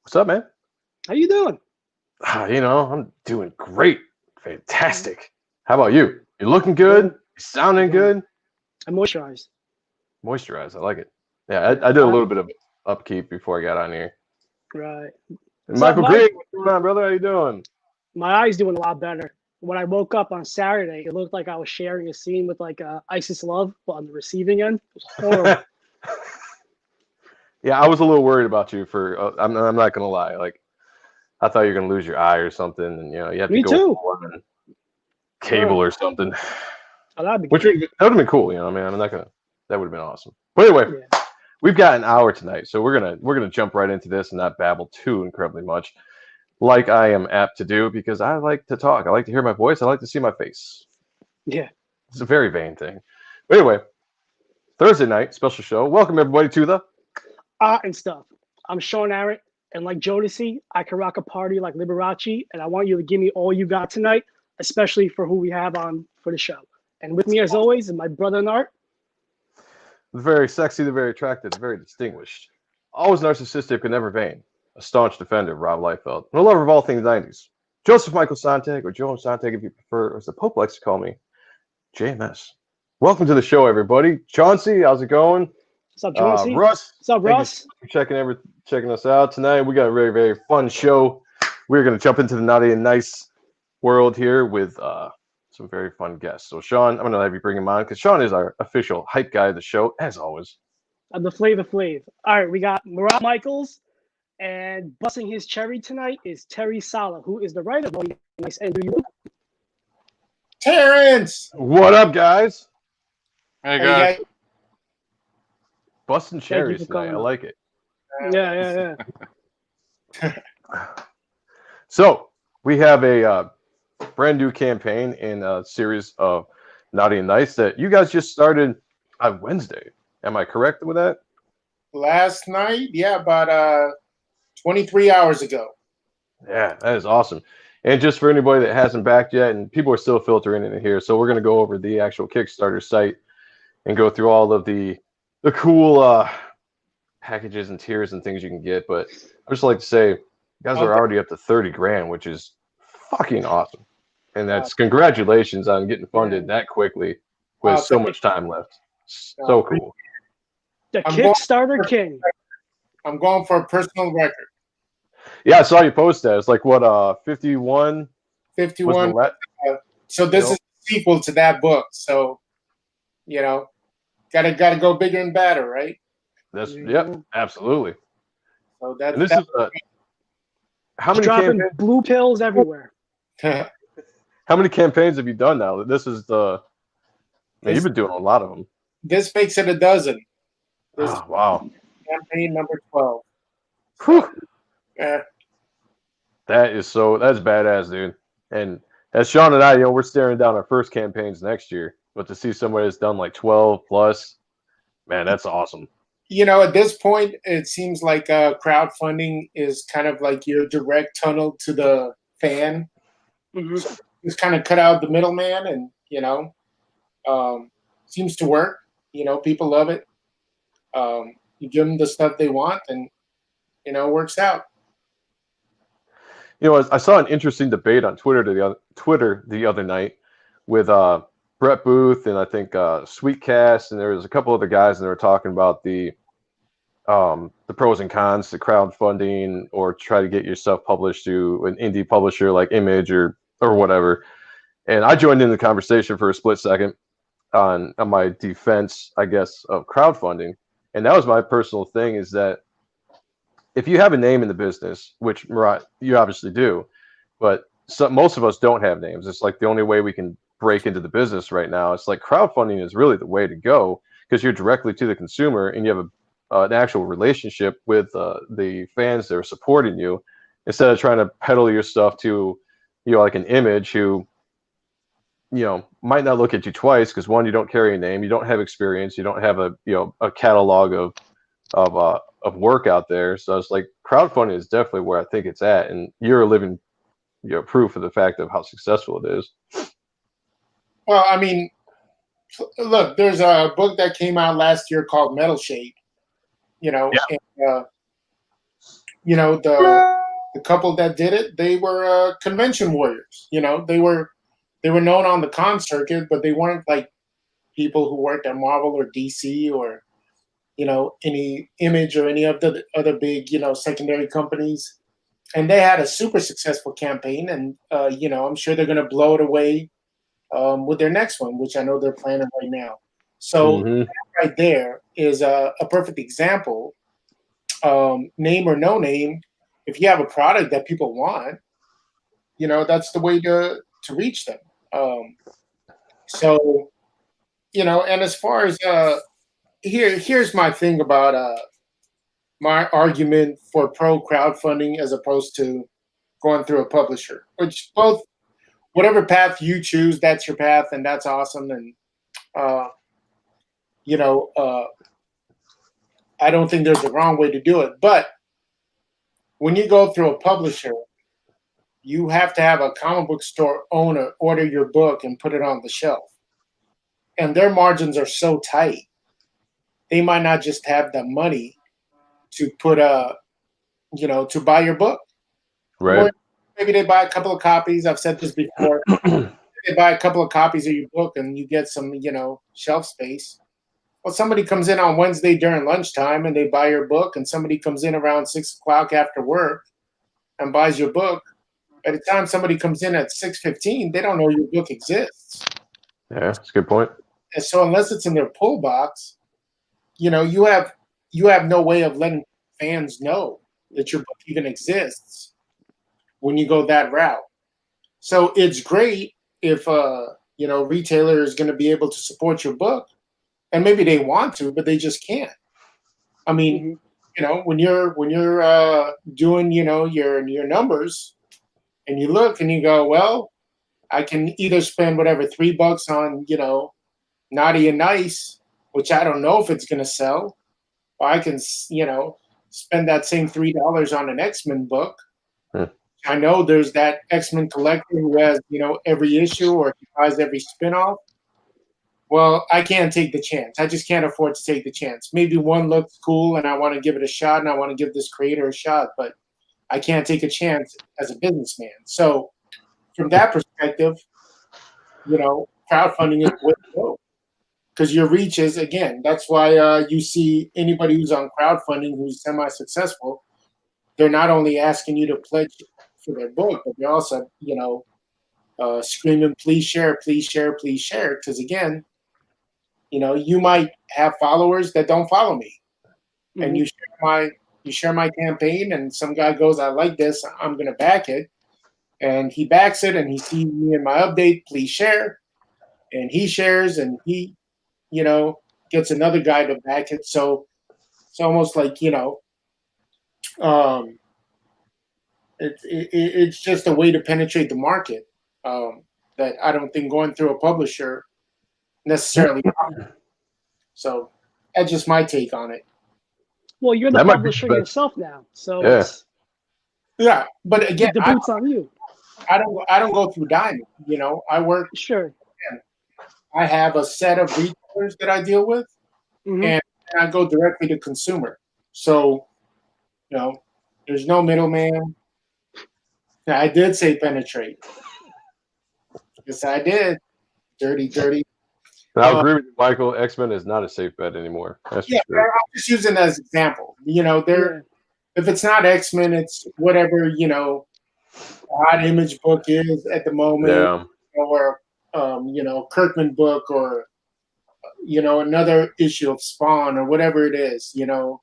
What's up, man? How you doing? I'm doing great. Fantastic. How about you? You're looking good. You're sounding good. I moisturized. Moisturized. I like it. Yeah, I did a little bit of upkeep before I got on here. Right. And Michael Green, what's going on, brother? How you doing? My eye's doing a lot better. When I woke up on Saturday, it looked like I was sharing a scene with like Isis Love, but on the receiving end. It was horrible. Yeah, I was a little worried about you I'm not going to lie. Like, I thought you were going to lose your eye or something. And, you have to go on cable or something. Oh, that would have been cool. I'm not going to, that would have been awesome. But anyway, we've got an hour tonight. So we're going to jump right into this and not babble too incredibly much, like I am apt to do, because I like to talk. I like to hear my voice. I like to see my face. Yeah. It's a very vain thing. But anyway, Thursday night, special show. Welcome, everybody, to the Art and Stuff. I'm Sean Ahrendt, and like Jodeci, I can rock a party like Liberace, and I want you to give me all you got tonight, especially for who we have on for the show. And with me, as always, is my brother in art. The very sexy, the very attractive, the very distinguished. Always narcissistic, but never vain. A staunch defender of Rob Liefeld, and a lover of all things 90s. Joseph Michael Sonntag, or Joe Sonntag if you prefer, or as the Pope likes to call me, JMS. Welcome to the show, everybody. Chauncey, how's it going? What's up, Chauncey? Russ. What's up, Russ? For checking us out tonight. We got a very, very fun show. We're going to jump into the Notti N Nyce world here with some very fun guests. So, Sean, I'm going to have you bring him on because Sean is our official hype guy of the show, as always. The Flavor Flav. All right, we got Marat Mychaels, and busting his cherry tonight is Terry Sala, who is the writer of Notti N Nyce. And do you? Terrence! What up, guys? Hey, guys. Busting cherries tonight. I like it. Yeah. So we have a brand new campaign in a series of Notti N Nyce that you guys just started on Wednesday. Am I correct with that? Last night? Yeah, about 23 hours ago. Yeah, that is awesome. And just for anybody that hasn't backed yet, and people are still filtering in here, so we're going to go over the actual Kickstarter site and go through all of the cool packages and tiers and things you can get. But I just like to say, you guys are already up to 30 grand, which is fucking awesome. And that's congratulations on getting funded that quickly with so much time left. So cool. The Kickstarter king. I'm going for a personal record. Yeah, I saw you post that. It's like what 51. 51. So this is a sequel to that book. So, gotta go bigger and better, right? Absolutely. So that's how many dropping blue pills everywhere. How many campaigns have you done now? This is you've been doing a lot of them. This makes it a dozen. Wow. Campaign number 12. Whew. Yeah. That's badass, dude. And as Sean and I, we're staring down our first campaigns next year, but to see somebody that's done like 12 plus, man, that's awesome. At this point, it seems like crowdfunding is kind of like your direct tunnel to the fan. Mm-hmm. So just kind of cut out the middleman, and seems to work. People love it. You give them the stuff they want, and it works out. I saw an interesting debate on Twitter the other night with Brett Booth and I think Sweetcast, and there was a couple other guys, and they were talking about the pros and cons to crowdfunding or try to get your stuff published to an indie publisher like Image or whatever. And I joined in the conversation for a split second on my defense, I guess, of crowdfunding. And that was my personal thing, is that if you have a name in the business, which Marat, you obviously do, but most of us don't have names. It's like the only way we can break into the business right now. It's like crowdfunding is really the way to go because you're directly to the consumer and you have an actual relationship with the fans that are supporting you, instead of trying to peddle your stuff to, like an Image who, might not look at you twice because, one, you don't carry a name, you don't have experience, you don't have a catalog of work out there. So it's like crowdfunding is definitely where I think it's at, and you're a living proof of the fact of how successful it is. Well, I mean, look, there's a book that came out last year called Metal Shade, and, you know, the couple that did it, they were convention warriors. You know, they were known on the con circuit, but they weren't like people who worked at Marvel or DC or, you know, any Image or any of the other big, you know, secondary companies. And they had a super successful campaign, and you know, I'm sure they're going to blow it away with their next one, which I know they're planning right now. So that right there is a perfect example. Name or no name, if you have a product that people want, you know, that's the way to reach them. So, you know, and as far as here's my thing about my argument for pro crowdfunding as opposed to going through a publisher, which both, whatever path you choose, that's your path, and that's awesome. And you know, I don't think there's a wrong way to do it. But when you go through a publisher, you have to have a comic book store owner order your book and put it on the shelf. And their margins are so tight, they might not just have the money to put you know, to buy your book. Right. Or maybe they buy a couple of copies. I've said this before. They buy a couple of copies of your book and you get some, you know, shelf space. Well, somebody comes in on Wednesday during lunchtime and they buy your book, and somebody comes in around 6 o'clock after work and buys your book. By the time somebody comes in at 6:15, they don't know your book exists. Yeah, that's a good point. And so unless it's in their pull box, you know, you have no way of letting fans know that your book even exists when you go that route. So it's great if you know, retailer is going to be able to support your book, and maybe they want to, but they just can't. I mean, you know, when you're doing, you know, your numbers, and you look and you go, well, I can either spend whatever $3 on, you know, Notti N Nyce, which I don't know if it's going to sell, or I can, you know, spend that same $3 on an X-Men book. I know there's that X-Men collector who has, you know, every issue or he buys every spinoff. Well, I can't take the chance. I just can't afford to take the chance. Maybe one looks cool and I want to give it a shot and I want to give this creator a shot, but I can't take a chance as a businessman. So from that perspective, you know, crowdfunding is the way to go. Because your reach is, again, that's why you see anybody who's on crowdfunding who's semi-successful, they're not only asking you to pledge for their book, but they're also, you know, screaming, please share, please share, please share. Because again, you know, you might have followers that don't follow me, and you share my campaign, and some guy goes, I like this, I'm going to back it, and he backs it, and he sees me in my update, please share, and he shares, and he, you know, gets another guy to back it. So it's almost like, you know, it's just a way to penetrate the market that I don't think going through a publisher necessarily. So that's just my take on it. Well, you're the publisher yourself now, so yeah. But again, the boot's on you. I don't go through Diamond. You know, I work. Sure. I have a set of retailers that I deal with, and I go directly to consumer. So, you know, there's no middleman. Now, I did say penetrate. Yes, I did. Dirty. I agree with you, Michael. X-Men is not a safe bet anymore. That's for sure. I'm just using it as an example. You know, if it's not X-Men, it's whatever, you know, hot Image book is at the moment, or you know, Kirkman book, or you know, another issue of Spawn, or whatever it is. You know,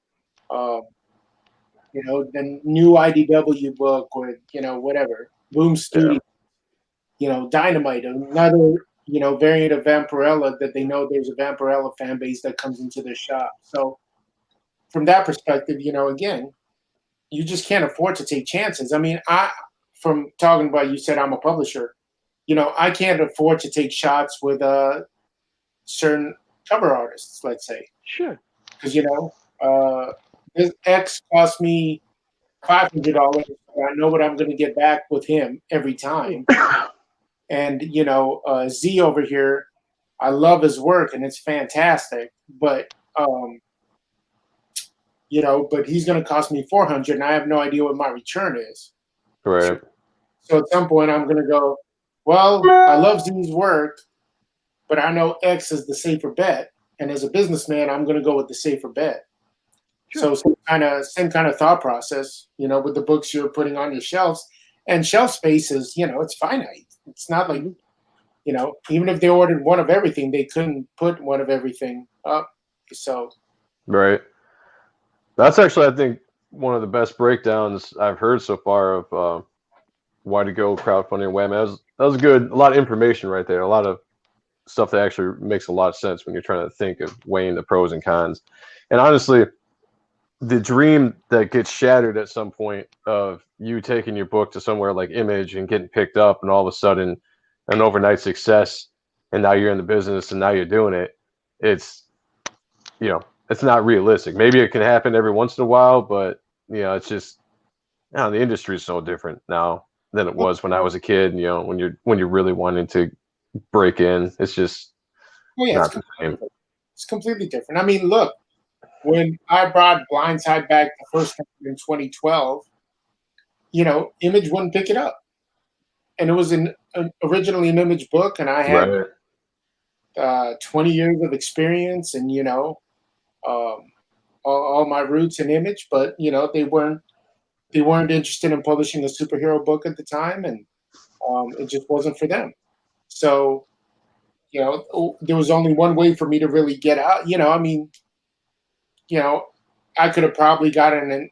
the new IDW book, or you know, whatever. Boom Studio. You know, Dynamite, another, you know, variant of Vampirella that they know there's a Vampirella fan base that comes into their shop. So from that perspective, you know, again, you just can't afford to take chances. I mean, from talking about, you said I'm a publisher, you know, I can't afford to take shots with certain cover artists, let's say. Sure. Because, you know, this X cost me $500. I know what I'm going to get back with him every time. And, you know, Z over here, I love his work and it's fantastic. But but he's going to cost me 400 and I have no idea what my return is. Right. So at some point I'm going to go, well, I love Z's work, but I know X is the safer bet. And as a businessman, I'm going to go with the safer bet. Sure. So same kind of thought process, with the books you're putting on your shelves. And shelf space is, it's finite. It's not like, even if they ordered one of everything, they couldn't put one of everything up. So. Right. That's actually, I think, one of the best breakdowns I've heard so far of why to go crowdfunding webs. That was good. A lot of information right there. A lot of stuff that actually makes a lot of sense when you're trying to think of weighing the pros and cons. And honestly, the dream that gets shattered at some point of you taking your book to somewhere like Image and getting picked up and all of a sudden an overnight success, and now you're in the business and now you're doing it. It's not realistic. Maybe it can happen every once in a while, but it's just, the industry is so different now than it was when I was a kid. When you're really wanting to break in, it's just not the same. It's completely different. I mean, look, when I brought Blindside back the first time in 2012, Image wouldn't pick it up, and it was originally an Image book, and I had 20 years of experience, and all my roots in Image, but they weren't interested in publishing a superhero book at the time, and it just wasn't for them. So, there was only one way for me to really get out. I could have probably gotten an,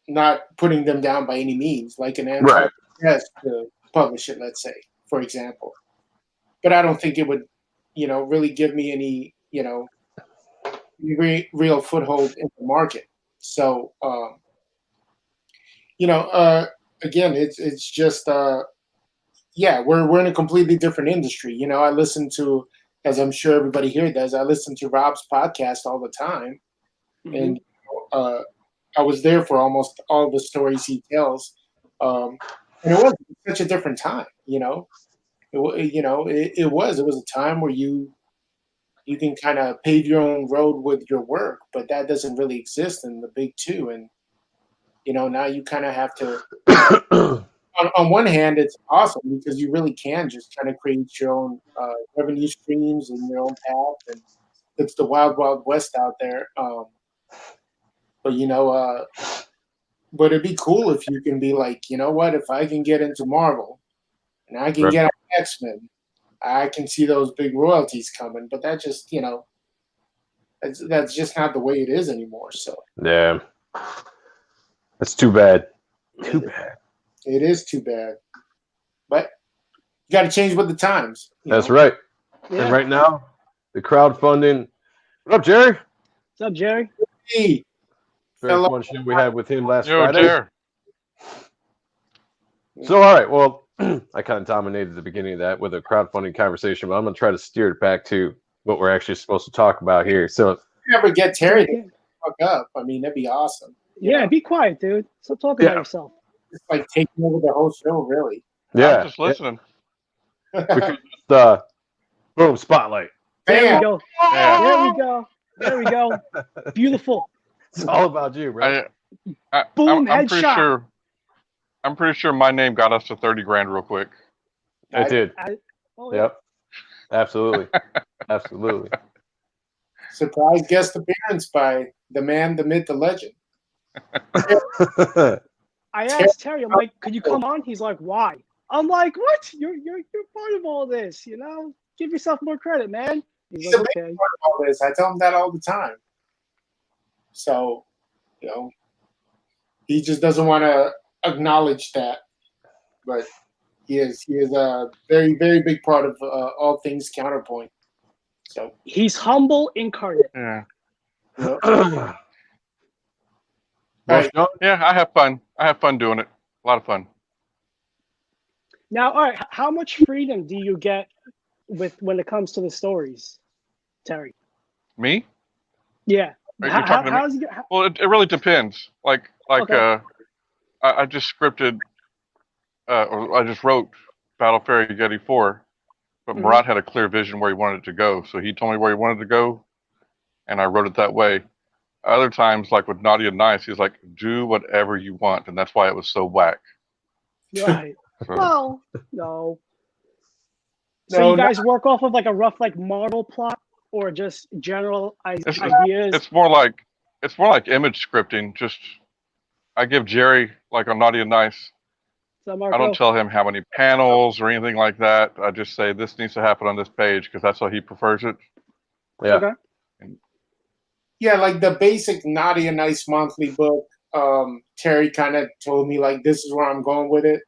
not putting them down by any means, like an Anti Press to publish it, let's say, for example. But I don't think it would, really give me any, real foothold in the market. So, again, it's just, we're in a completely different industry. I listen to, as I'm sure everybody here does, I listen to Rob's podcast all the time. Mm-hmm. And I was there for almost all the stories he tells. And it was such a different time, It was a time where you can kind of pave your own road with your work, but that doesn't really exist in the big two. And, now you kind of have to, on one hand, it's awesome because you really can just kind of create your own revenue streams and your own path. And it's the wild, wild west out there. But it'd be cool if you can be like, what, if I can get into Marvel and I can get on X-Men, I can see those big royalties coming. But that just, that's just not the way it is anymore. So yeah, that's too bad. Too bad. It is too bad. But you got to change with the times. That's right. Yeah. And right now, the crowdfunding. What up, Jerry? What's up, Jerry? Hey. Very fun show we had with him last Friday. Jerry. So, all right. Well, I kind of dominated the beginning of that with a crowdfunding conversation, but I'm going to try to steer it back to what we're actually supposed to talk about here. So, if you ever get Terry to fuck up, I mean, that'd be awesome. Yeah, be quiet, dude. Stop talking about yourself. It's like taking over the whole show, really. Yeah. I'm just listening. Boom, spotlight. There we go. Yeah. There we go. There we go. Beautiful. It's all about you, bro. Boom, headshot. I'm pretty sure my name got us to 30 grand real quick. It did. Yeah. Yep. Absolutely. Absolutely. Surprise guest appearance by the man, the myth, the legend. I asked Terry, I'm like, could you come on? He's like, why? I'm like, what? You're part of all this, Give yourself more credit, man. He's like, okay. Part of all this. I tell him that all the time. So, he just doesn't want to acknowledge that. But he is a very, very big part of all things Counterpoint. So he's humble incarnate. Yeah. Right. Yeah, I have fun. I have fun doing it. A lot of fun. Now, all right, how much freedom do you get when it comes to the stories, Terry? Me? Yeah. Well, it really depends. Like okay. I just scripted, or I just wrote Battle Fairy Yeti 4, but Marat had a clear vision where he wanted it to go. So he told me where he wanted to go, and I wrote it that way. Other times, like with Notti N Nyce, he's like, do whatever you want, and that's why it was so whack. Right. So, Well, no. So No, you guys work off of like a rough like Marvel plot or just general it's ideas? it's more like image scripting. Just I give Jerry like on Notti N Nyce. So I Marco? don't tell him how many panels or anything like that. I just say this needs to happen on this page because that's how he prefers it. Yeah. Okay. Yeah, like the basic Notti N Nyce monthly book. Terry kind of told me like, this is where I'm going with it,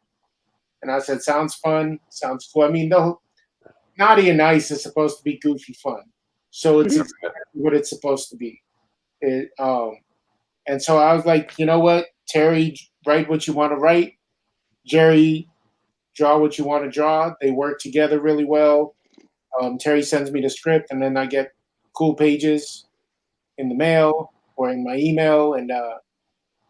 and I said, sounds fun, sounds cool. I mean, the Notti N Nyce is supposed to be goofy fun, so it's exactly what it's supposed to be. And so I was like, you know what, Terry, write what you want to write. Jerry, draw what you want to draw. They work together really well. Terry sends me the script, and then I get cool pages in the mail or in my email. And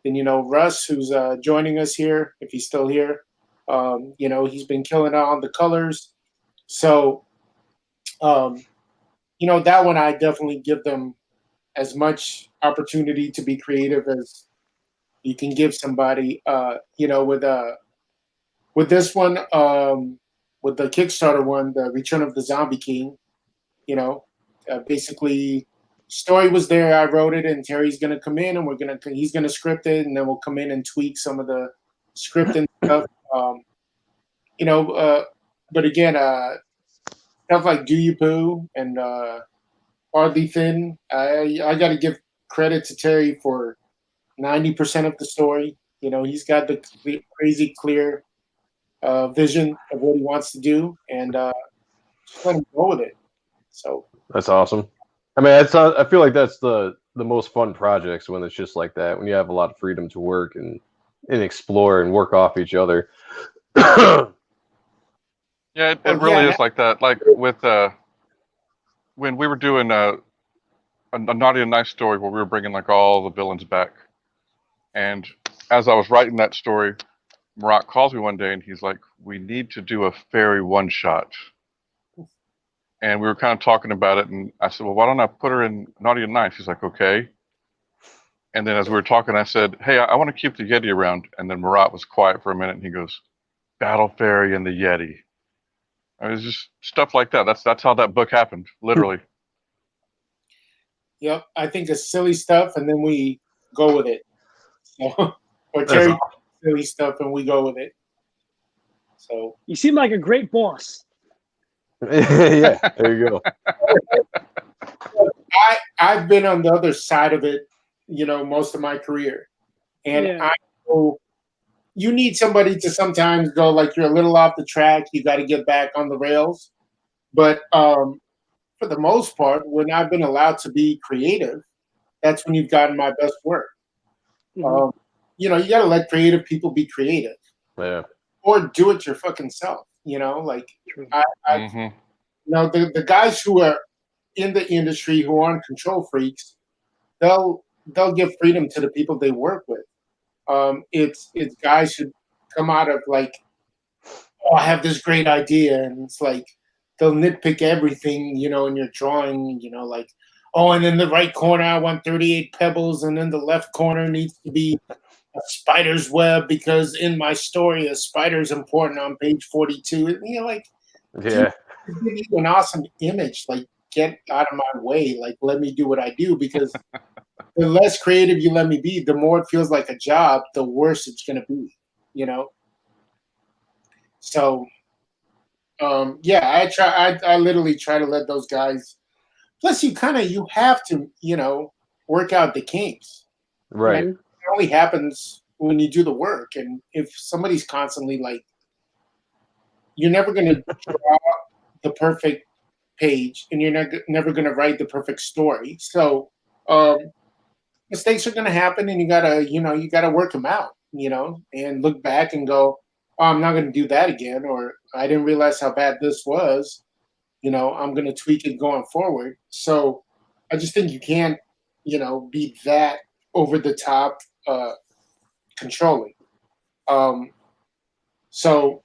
then, Russ, who's joining us here, if he's still here, he's been killing it on the colors. So, that one I definitely give them as much opportunity to be creative as you can give somebody. With this one, with the Kickstarter one, the Return of the Zombie King, basically story was there. I wrote it, and Terry's gonna come in, and he's gonna script it, and then we'll come in and tweak some of the script and stuff. But again, stuff like Do You Poo and Hardly Thin, I got to give credit to Terry for 90% of the story. He's got the crazy clear vision of what he wants to do, and just let him go with it. So that's awesome. I mean, I feel like that's the most fun projects when it's just like that, when you have a lot of freedom to work and explore and work off each other. Yeah, it really is like that. Like with when we were doing a Notti N Nyce story where we were bringing like all the villains back, and as I was writing that story, Marat calls me one day and he's like, "We need to do a fairy one shot." And we were kind of talking about it, and I said, "Well, why don't I put her in Notti N Nyce?" He's like, "Okay." And then as we were talking, I said, "Hey, I want to keep the Yeti around." And then Marat was quiet for a minute, and he goes, "Battle Fairy and the Yeti." It was just stuff like that. That's how that book happened, literally. Yep, I think it's silly stuff, and then we go with it. So, or Terry silly stuff, and we go with it. So you seem like a great boss. Yeah, there you go. I've been on the other side of it, most of my career, and I know you need somebody to sometimes go like you're a little off the track. You got to get back on the rails, but for the most part, when I've been allowed to be creative, that's when you've gotten my best work. Mm-hmm. You got to let creative people be creative, or do it your fucking self. True. The guys who are in the industry who aren't control freaks, they'll give freedom to the people they work with. It's guys who come out of like, oh, I have this great idea, and it's like they'll nitpick everything, in your drawing, like, oh, and in the right corner I want 38 pebbles, and in the left corner needs to be a spider's web because in my story a spider's important on page 42. And Yeah, give you an awesome image, like get out of my way, like let me do what I do, because the less creative you let me be, the more it feels like a job, the worse it's going to be, So, I literally try to let those guys. Plus, you have to, work out the kinks. right. It only happens when you do the work, and if somebody's constantly like, you're never going to draw the perfect page, and you're never going to write the perfect story. So, mistakes are going to happen, and you gotta work them out, and look back and go, oh, I'm not going to do that again, or I didn't realize how bad this was. I'm going to tweak it going forward. So I just think you can't, be that over the top controlling. So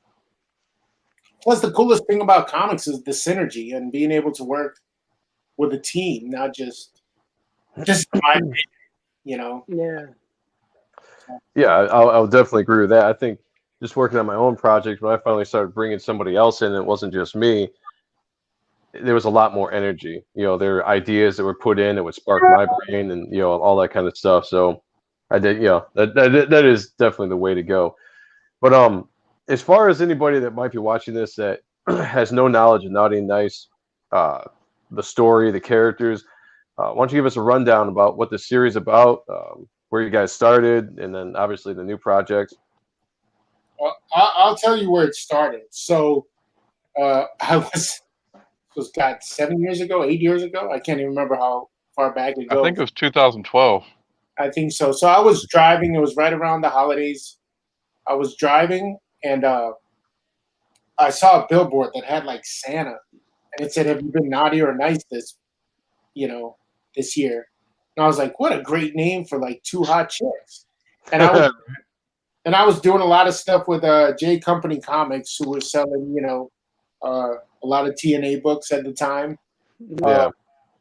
plus the coolest thing about comics is the synergy and being able to work with a team, not just my opinion. you know. Yeah. Yeah, I'll definitely agree with that. I think just working on my own project, when I finally started bringing somebody else in, it wasn't just me. There was a lot more energy. There were ideas that were put in that would spark my brain, and all that kind of stuff. So I did. That is definitely the way to go. But as far as anybody that might be watching this that has no knowledge of Notti N Nyce, the story, the characters, why don't you give us a rundown about what the series is about, where you guys started, and then obviously the new projects. Well, I'll tell you where it started. So I was 7 years ago, 8 years ago. I can't even remember how far back it goes. I think it was 2012. I think so. So I was driving. It was right around the holidays. I was driving, and I saw a billboard that had like Santa, and it said, "Have you been naughty or nice this year?" And I was like, "What a great name for like two hot chicks!" And I was doing a lot of stuff with J Company Comics, who were selling, a lot of TNA books at the time. Yeah.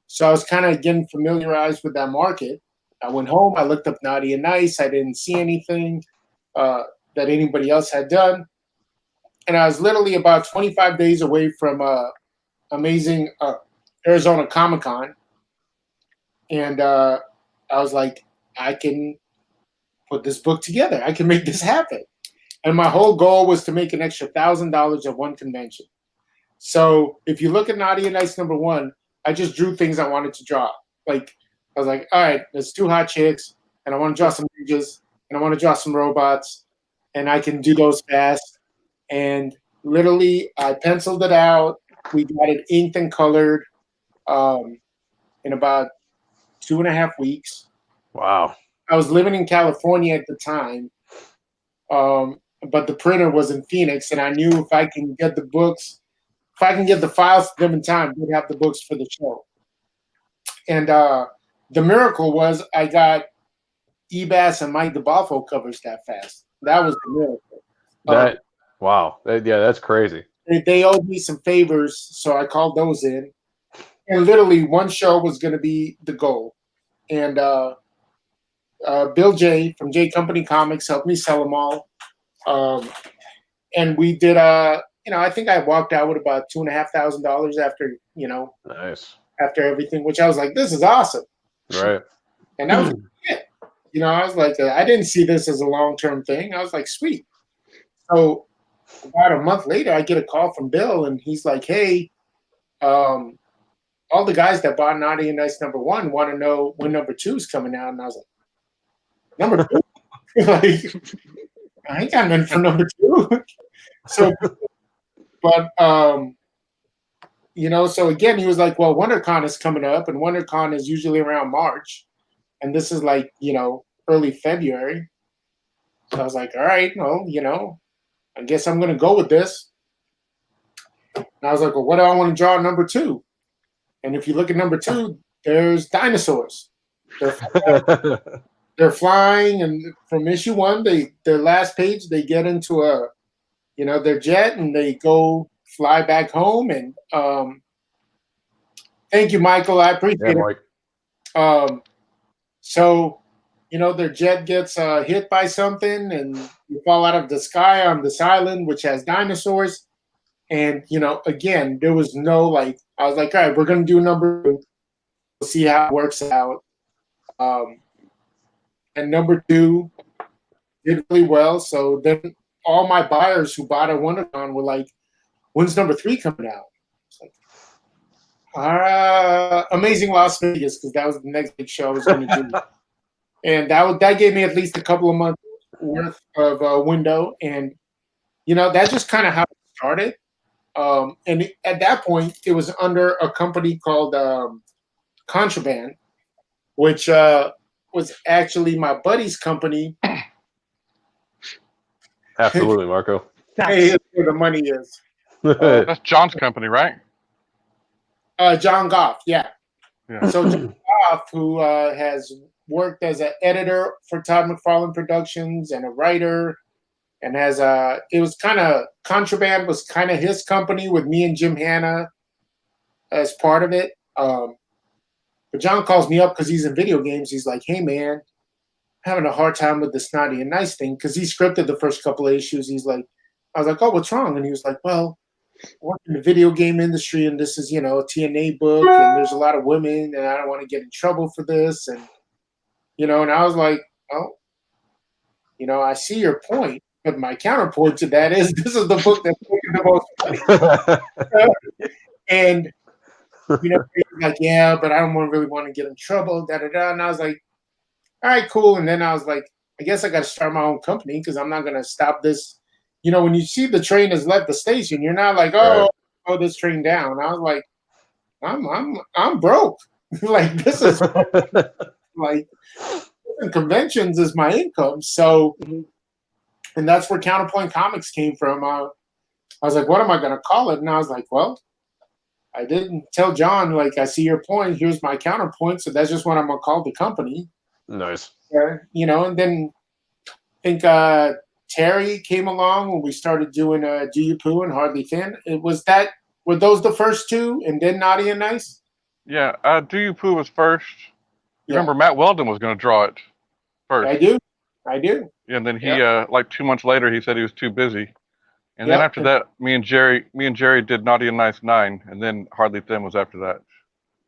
So I was kind of getting familiarized with that market. I went home. I looked up Notti N Nyce. I didn't see anything that anybody else had done. And I was literally about 25 days away from amazing Arizona Comic-Con. And I was like, I can put this book together. I can make this happen. And my whole goal was to make an extra $1,000 at one convention. So if you look at Notti N Nyce #1, I just drew things I wanted to draw. Like, I was like, all right, there's two hot chicks, and I want to draw some ninjas, and I want to draw some robots, and I can do those fast. And literally, I penciled it out. We got it inked and colored in about 2.5 weeks. Wow. I was living in California at the time, but the printer was in Phoenix, and I knew if I can get the books, if I can get the files to them in time, we'd have the books for the show. And the miracle was I got Ebass and Mike DeBalfo covers that fast. That was the miracle. Wow. Yeah, that's crazy. They owed me some favors, so I called those in. And literally one show was going to be the goal. And Bill J from J Company Comics helped me sell them all. And we did, I think I walked out with about $2,500 after, Nice. After everything, which I was like, this is awesome. Right. And that was it. I was like, I didn't see this as a long-term thing. I was like, sweet. So about a month later, I get a call from Bill, and he's like, hey, all the guys that bought Notti N Nyce #1 want to know when #2 is coming out. And I was like, #2? Like, I ain't got nothing for #2. So, but, so again, he was like, well, WonderCon is coming up, and WonderCon is usually around March. And this is like, early February. So I was like, all right, well, I guess I'm going to go with this. And I was like, well, what do I want to draw #2? And if you look at #2, there's dinosaurs. They're flying, and from issue 1, their last page, they get into their jet, and they go fly back home. And thank you, Michael. I appreciate it. Mike. So, their jet gets hit by something, and you fall out of the sky on this island, which has dinosaurs. And, again, there was no, I was like, all right, we're going to do #2. We'll see how it works out. And #2 did really well. So then all my buyers who bought at WonderCon were like, when's #3 coming out? Like, Amazing Las Vegas, because that was the next big show I was going to do. And that gave me at least a couple of months worth of window. And, that's just kind of how it started. And at that point, it was under a company called Contraband, which was actually my buddy's company. Absolutely, Marco. Hey, here's where the money is. That's John's company, right? John Goff, yeah. Yeah. So John Goff, who has worked as an editor for Todd McFarlane Productions and a writer, and it was kind of, Contraband was kind of his company with me and Jim Hanna as part of it. But John calls me up because he's in video games. He's like, hey, man, having a hard time with this Notti N Nyce thing because he scripted the first couple of issues. He's like, I was like, oh, what's wrong? And he was like, well, I work in the video game industry, and this is, a TNA book, and there's a lot of women, and I don't want to get in trouble for this. And, and I was like, oh, I see your point, but my counterpoint to that is this is the book that's making the most money. And, like, yeah, but I don't really want to get in trouble, da-da-da. And I was like, all right, cool. And then I was like, I guess I got to start my own company because I'm not going to stop this. When you see the train has left the station, you're not like, oh, slow this train down. I was like, I'm broke. Like, this is like conventions is my income. So, and that's where Counterpoint Comics came from. I was like, what am I going to call it? And I was like, well, I didn't tell John, like, I see your point. Here's my counterpoint. So that's just what I'm going to call the company. Nice. And then I think Terry came along when we started doing Do You Poo and Hardly Thin. Were those the first two, and then Notti N Nyce? Yeah, Do You Poo was first. Remember, Matt Weldon was going to draw it first. I do. Yeah, and then he, like 2 months later, he said he was too busy. And then after that, me and Jerry did Notti N Nyce 9, and then Hardly Thin was after that.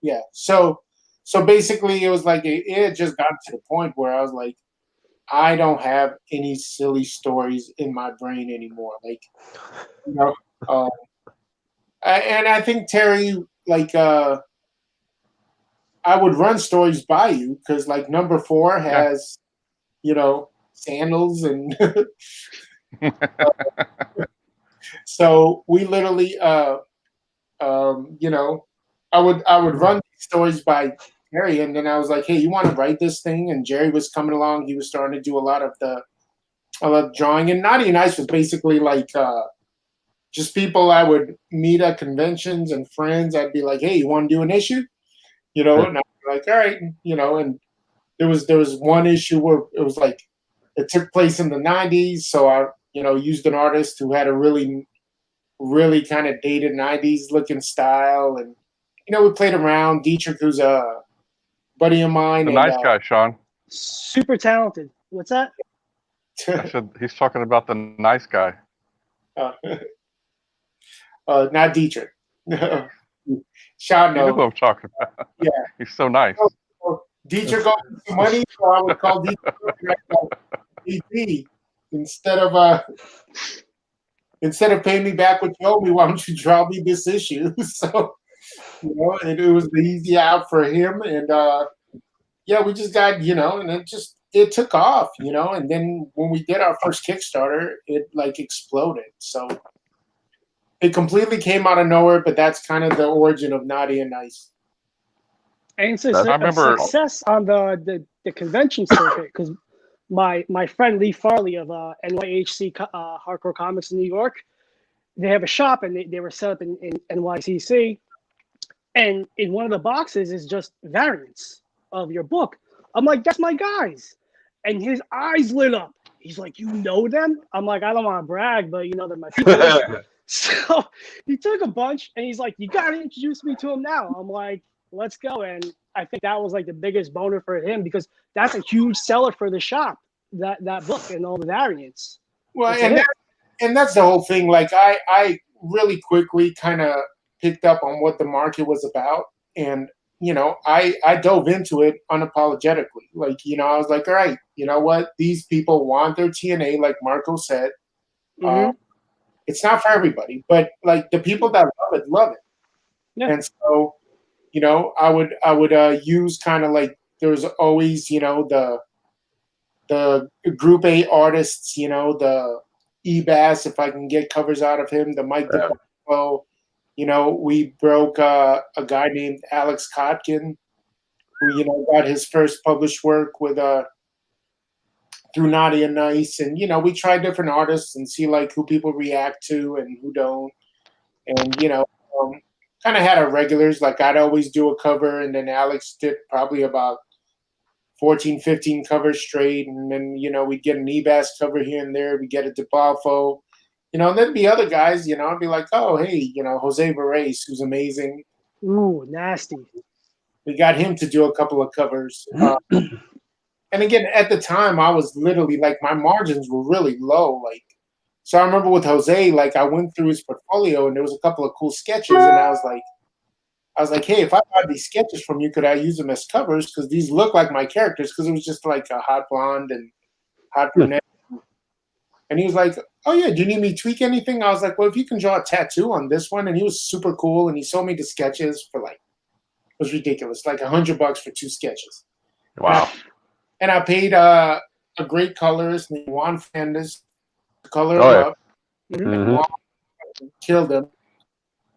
Yeah. So basically, it was like it had just gotten to the point where I was like, I don't have any silly stories in my brain anymore. Like, and I think Terry, like, I would run stories by you because, like, number 4 has, sandals and. So we literally, I would run these stories by Terry, and then I was like, hey, you want to write this thing? And Jerry was coming along. He was starting to do a lot of drawing. And Notti N Nyce was basically like just people I would meet at conventions and friends. I'd be like, hey, you want to do an issue? And I'd be like, all right. And there was one issue where it was like it took place in the 90s. So I, used an artist who had a really, really kind of dated 90s looking style. And, we played around. Dietrich, who's a buddy of mine. The nice guy, Sean. Super talented. What's that? I said he's talking about the nice guy. Not Dietrich. Sean, no. You know who I'm talking about. Yeah. He's so nice. Dietrich owes me money, so I would call Dietrich DP instead of paying me back what you owe me. Why don't you draw me this issue? So, and it was the easy out for him, and we just got, and it took off, and then when we did our first Kickstarter, it like exploded. So it completely came out of nowhere, but that's kind of the origin of Notti N Nyce. And it's a success on the convention circuit because my friend Lee Farley of NYHC Hardcore Comics in New York, they have a shop and they were set up in NYCC, and in one of the boxes is just variants of your book. I'm like, that's my guys, and his eyes lit up. He's like, you know them? I'm like, I don't want to brag, but they're my people. So he took a bunch and he's like, you got to introduce me to him now. I'm like, let's go. And I think that was like the biggest boner for him because that's a huge seller for the shop, that book and all the variants. Well, and that's the whole thing. Like I really quickly kind of picked up on what the market was about. And, I dove into it unapologetically. Like, I was like, all right, you know what? These people want their TNA, like Marco said. It's not for everybody, but like the people that love it. Yeah. And so, I would use kind of like there's always, the Group A artists, the E-Bass, if I can get covers out of him, the Mike DeFalco, we broke a guy named Alex Kotkin, who, got his first published work with through Notti N Nyce, and we try different artists and see like who people react to and who don't, and kind of had our regulars. Like I'd always do a cover, and then Alex did probably about 14, 15 covers straight, and then we'd get an E-Bass cover here and there. We get a DeFalco, and then be other guys. I'd be like, oh hey, Jose Varese, who's amazing. Ooh, nasty. We got him to do a couple of covers. And again, at the time, I was literally like, my margins were really low. Like, so I remember with Jose, like I went through his portfolio and there was a couple of cool sketches, and I was like, hey, if I buy these sketches from you, could I use them as covers? Because these look like my characters. Because it was just like a hot blonde and hot brunette. And he was like, oh yeah, do you need me to tweak anything? I was like, well, if you can draw a tattoo on this one. And he was super cool, and he sold me the sketches for like, it was ridiculous, like $100 for 2 sketches. Wow. And I paid a great colorist named Juan Fernandez to color him up. Mm-hmm. Juan killed him.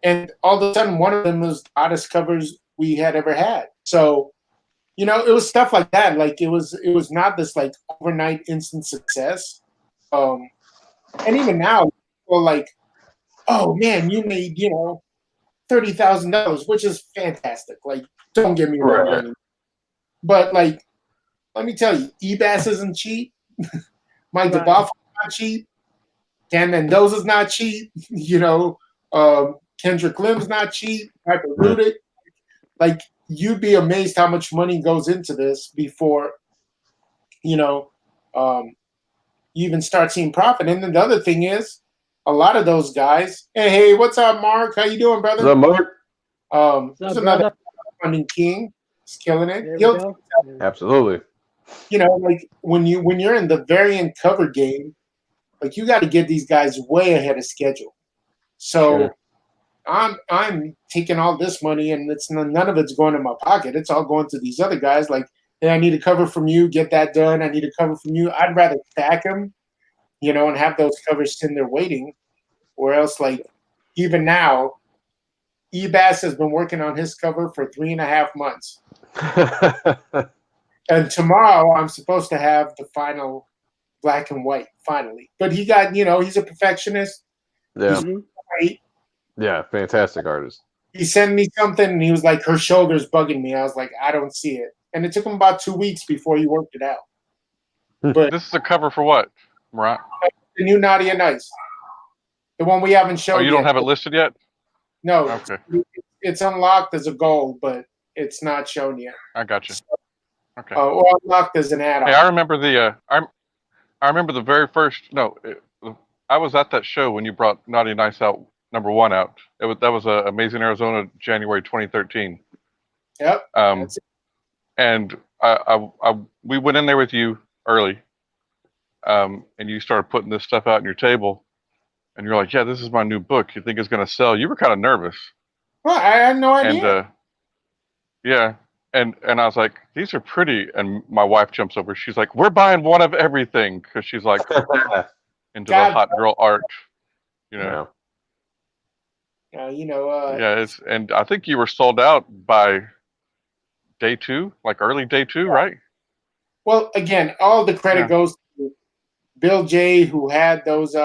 And all of a sudden, one of them was the hottest covers we had ever had. So, you know, it was stuff like that. Like it was not this like overnight instant success. And even now, people like, oh man, you made, you know, $30,000, which is fantastic. Like, don't get me wrong. Right. But like, let me tell you, Ebass isn't cheap. Mike DeBoff is not cheap. Dan Mendoza's not cheap. You know, Kendrick Lim's not cheap. Piper Rooted. Like, you'd be amazed how much money goes into this before, you know, you even start seeing profit. And then the other thing is, a lot of those guys. Hey, what's up, Mark? How you doing, brother? What's up, Mark? There's another funding king. He's killing it. Absolutely. You know, like when you're in the variant cover game, like you got to get these guys way ahead of schedule. So Sure. I'm taking all this money, and it's none of it's going in my pocket. It's all going to these other guys. Like, hey, I need a cover from you. Get that done. I need a cover from you. I'd rather stack them, you know, and have those covers sitting there waiting. Or else, like, even now, Ebass has been working on his cover for 3.5 months. And tomorrow I'm supposed to have the final black and white, finally. But he got, you know, he's a perfectionist. Yeah. He's great. Yeah, fantastic artist. He sent me something, and he was like, her shoulder's bugging me. I was like, I don't see it. And it took him about 2 weeks before he worked it out. But This is a cover for what, Marat? the new Notti N Nyce. The one we haven't shown Oh, you yet. don't have it listed yet? No. Okay. It's unlocked as a goal, but it's not shown yet. I got you. Okay. Or unlocked as an add-on. Hey, I remember I remember the very first. No, I was at that show when you brought Notti N Nyce out, #1 out. That was Amazing Arizona, January 2013. Yep. That's it. And we went in there with you early, and you started putting this stuff out on your table, and you're like, "Yeah, this is my new book. You think it's gonna sell?" You were kind of nervous. Well, I had no idea. And yeah. And I was like, these are pretty. And my wife jumps over. She's like, we're buying one of everything, because she's like into the hot girl art, you know. You know. Yeah, and I think you were sold out by day 2, like early day 2, right? Well, again, all the credit goes to Bill J, who had those.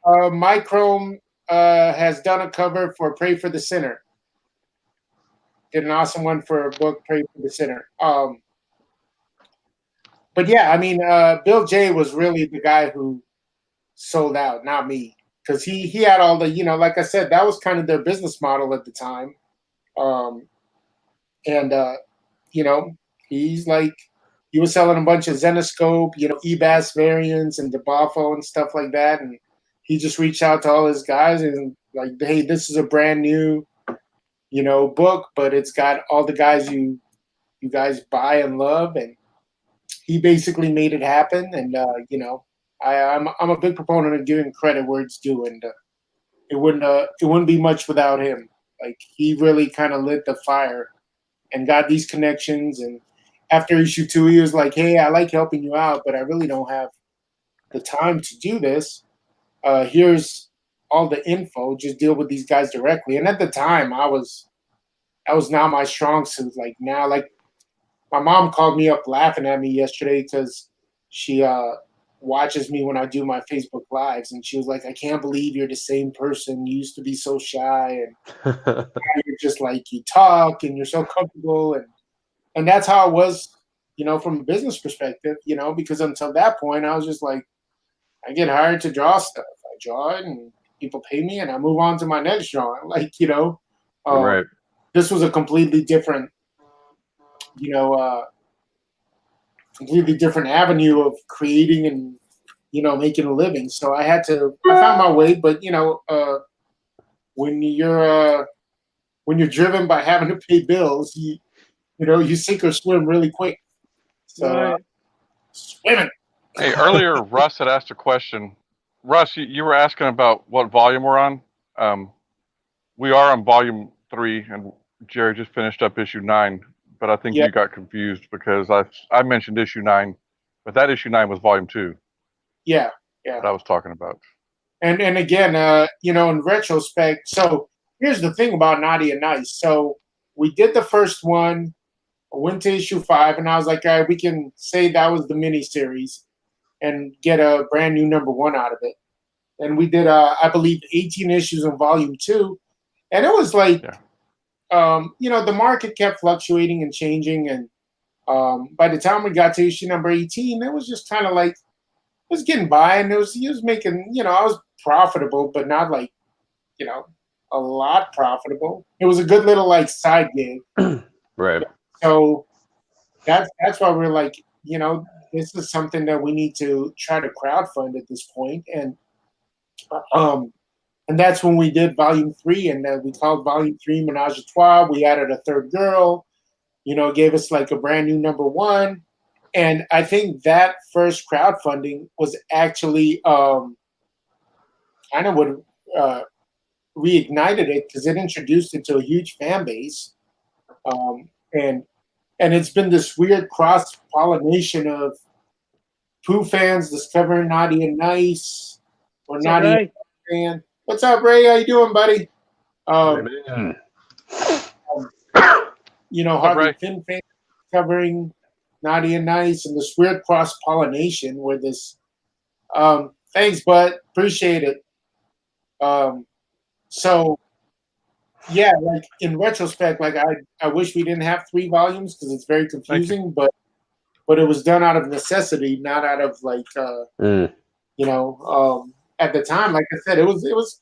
Mychrome has done a cover for "Pray for the Sinner." Did an awesome one for a book, "Pray for the Sinner." But yeah, I mean, Bill J was really the guy who sold out, not me, because he had all the, you know, like I said, that was kind of their business model at the time. You know, he was selling a bunch of Zenoscope, you know, Ebass variants and DeBoffo and stuff like that, and he just reached out to all his guys and like, hey, this is a brand new, you know, book, but it's got all the guys you guys buy and love, and he basically made it happen. And you know, I'm a big proponent of giving credit where it's due, and it wouldn't be much without him. Like, he really kind of lit the fire and got these connections. And after issue 2, he was like, hey, I like helping you out, but I really don't have the time to do this. Here's all the info, just deal with these guys directly. And at the time, that was not my strong suit. Like, now, like, my mom called me up laughing at me yesterday because she watches me when I do my Facebook Lives, and she was like, I can't believe you're the same person. You used to be so shy, and now you're just like, you talk and you're so comfortable. And that's how it was, you know, from a business perspective, you know, because until that point, I was just like, I get hired to draw stuff. I draw it and people pay me, and I move on to my next drawing. Like, you know, Right. This was a completely different, you know, completely different avenue of creating and, you know, making a living. So I found my way, but you know, when you're driven by having to pay bills, you know, you sink or swim really quick. So swimming. Hey, earlier Russ had asked a question. Russ, you were asking about what volume we're on. We are on volume 3, and Jerry just finished up issue 9. But I think you got confused because I mentioned issue 9, but that issue 9 was volume 2. Yeah. That I was talking about. And again, you know, in retrospect, so here's the thing about Notti N Nyce. So we did the first one, I went to issue 5, and I was like, all right, we can say that was the mini series and get a brand new number 1 out of it. And we did, I believe, 18 issues in volume 2. And it was like, you know, the market kept fluctuating and changing. And by the time we got to issue number 18, it was just kind of like, it was getting by, and he was making, you know, I was profitable, but not like, you know, a lot profitable. It was a good little like side gig. Right. So that's why we're like, you know, this is something that we need to try to crowdfund at this point. And that's when we did volume 3, and we called volume 3 Menage a Trois. We added a third girl, you know, gave us like a brand new number 1. And I think that first crowdfunding was actually kind of what reignited it, because it introduced it to a huge fan base. And it's been this weird cross-pollination of Pooh fans discovering Notti N Nyce, or Notti fan. What's up, Ray? How you doing, buddy? You know, Harvey Finn fans discovering Notti N Nyce, and this weird cross-pollination where this thanks, bud. Appreciate it. So yeah, like in retrospect, like I wish we didn't have 3 volumes because it's very confusing, but it was done out of necessity, not out of like you know, at the time, like I said, it was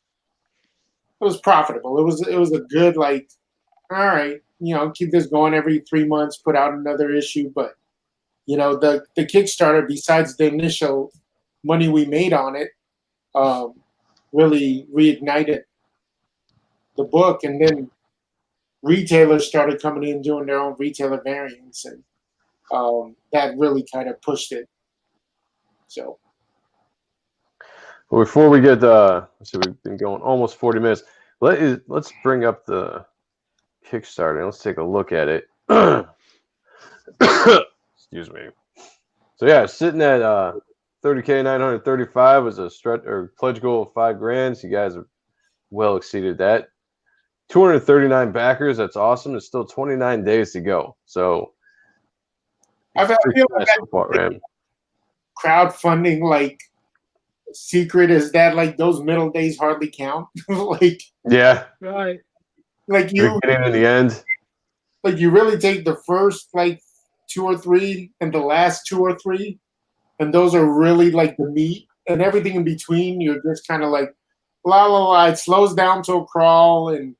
profitable. It was a good, like, all right, you know, keep this going every 3 months, put out another issue. But you know, the Kickstarter, besides the initial money we made on it, really reignited the book. And then retailers started coming in doing their own retailer variants, and that really kind of pushed it. So well, before we get so we've been going almost 40 minutes. Let's bring up the Kickstarter and let's take a look at it. Excuse me. So yeah, sitting at $30K 935 was a stretch or pledge goal of $5,000. So you guys have well exceeded that. 239 backers. That's awesome. There's still 29 days to go. So I feel like crowdfunding, like, secret is that like those middle days hardly count. Like, yeah, right. Like you getting in the end. Like you really take the first like 2 or 3 and the last 2 or 3, and those are really like the meat, and everything in between you're just kind of like la la la. It slows down to a crawl, and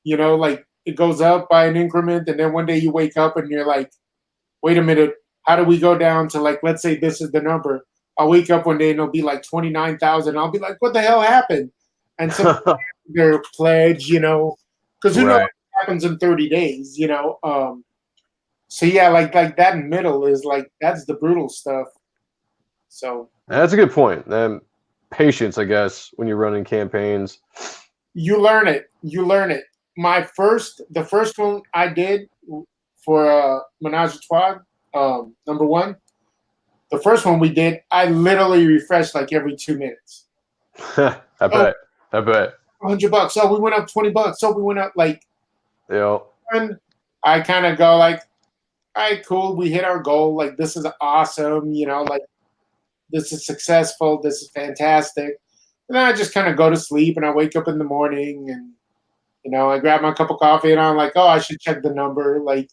you know, like it goes up by an increment, and then one day you wake up and you're like, wait a minute, how do we go down to, like, let's say this is the number. I'll wake up one day and it'll be like 29,000. I'll be like, what the hell happened? And so their pledge, you know, because who knows what happens in 30 days, you know? So yeah, like that middle is like, that's the brutal stuff. So that's a good point. Patience, I guess, when you're running campaigns. You learn it. The first one I did for Menage a Trois, number 1. The first one we did, I literally refreshed like every 2 minutes. I bet. $100. Oh, we went up $20. Oh, we went up like. Yeah. And I kind of go like, all right, cool. We hit our goal. Like, this is awesome. You know, like, this is successful. This is fantastic. And then I just kind of go to sleep, and I wake up in the morning, and you know, I grab my cup of coffee, and I'm like, oh, I should check the number, like,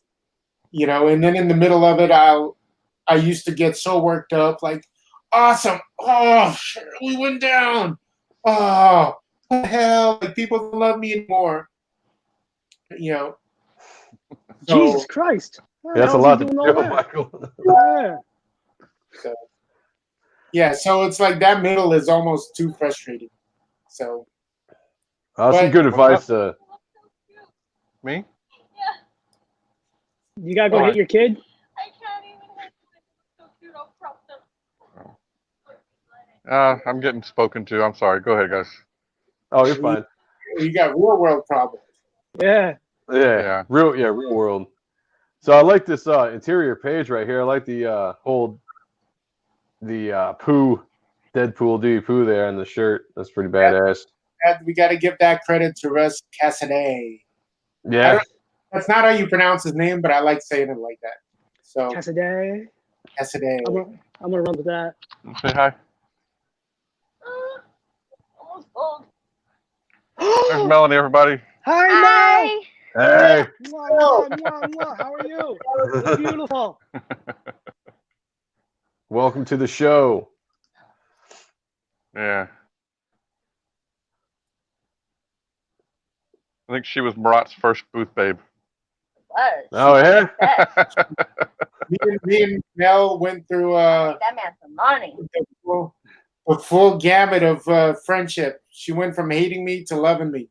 you know. And then in the middle of it, I used to get so worked up, like, awesome. Oh, we went down. Oh, what the hell? Like, people don't love me anymore. You know. Jesus Christ. That's a how's lot he to doing do, all that? Michael. Yeah. So, yeah, so it's like that middle is almost too frustrating. So, Some But- good advice. Me? You gotta go Oh, hit your kid. I can't even hit it. So cute. I'll prop them. I'm getting spoken to. I'm sorry. Go ahead, guys. Oh, you're fine. you got real world problems. Yeah. Yeah, real world. So I like this interior page right here. I like the Pooh, Deadpool, Dewey Pooh there on the shirt. That's pretty badass. We got to give that credit to Russ Cassidy. Yeah. That's not how you pronounce his name, but I like saying it like that. So Cassidy. Cassidy. I'm gonna run with that. Say hi. Almost old. There's Melanie, everybody. Hi, Hi. Hey. Mel. Mwah, mwah, mwah, mwah. How are you? You're beautiful. Welcome to the show. Yeah. I think she was Marat's first booth babe. Was. Oh yeah. Me and Mel went through That man's some money. the full gamut of friendship. She went from hating me to loving me.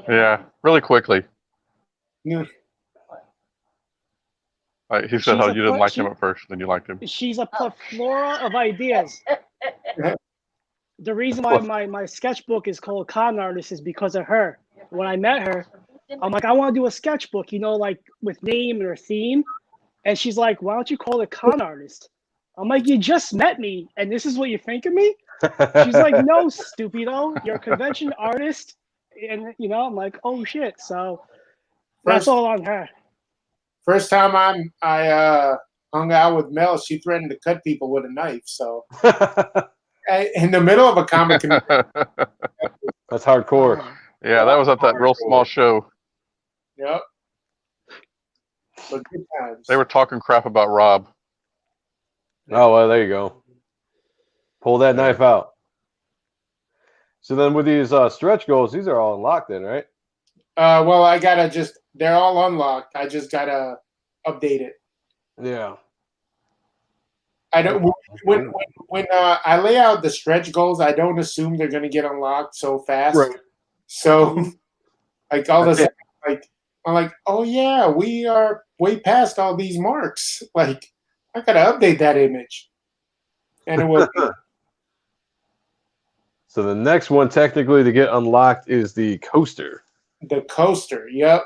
Yeah, really quickly. Yeah. He said how She's a you didn't like she- him at first, then you liked him. She's a plethora of ideas. The reason why my sketchbook is called Con Artist is because of her. When I met her, I'm like, I want to do a sketchbook, like with name or theme. And she's like, why don't you call it Con Artist? I'm like, you just met me, and this is what you think of me? She's like, no, stupido, you're a convention artist. And, I'm like, oh, shit. So that's all on her. First time I hung out with Mel, she threatened to cut people with a knife. So in the middle of a comic convention. That's hardcore. Yeah, that was at that real small show. Yep. But good times. They were talking crap about Rob. Oh well, there you go. Pull that knife out. So then, with these stretch goals, these are all unlocked, then, right? Well, I gotta they're all unlocked. I just gotta update it. Yeah. I don't when I lay out the stretch goals, I don't assume they're gonna get unlocked so fast. Right. So, like all this, like I'm like, oh yeah, we are way past all these marks. Like I gotta update that image, and it will. So the next one, technically, to get unlocked is the coaster. The coaster, yep,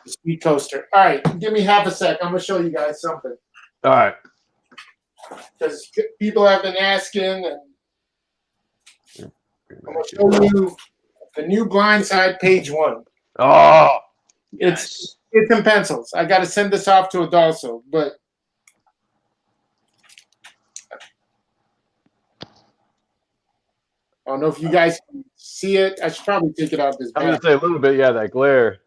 the speed coaster. All right, give me half a sec. I'm gonna show you guys something All right. because people have been asking, and I'm gonna show you the new Blindside page 1. Oh. It's in pencils. I got to send this off to Adalso, but I don't know if you guys can see it. I should probably take it out this I'm gonna back. say a little bit. Yeah, that glare.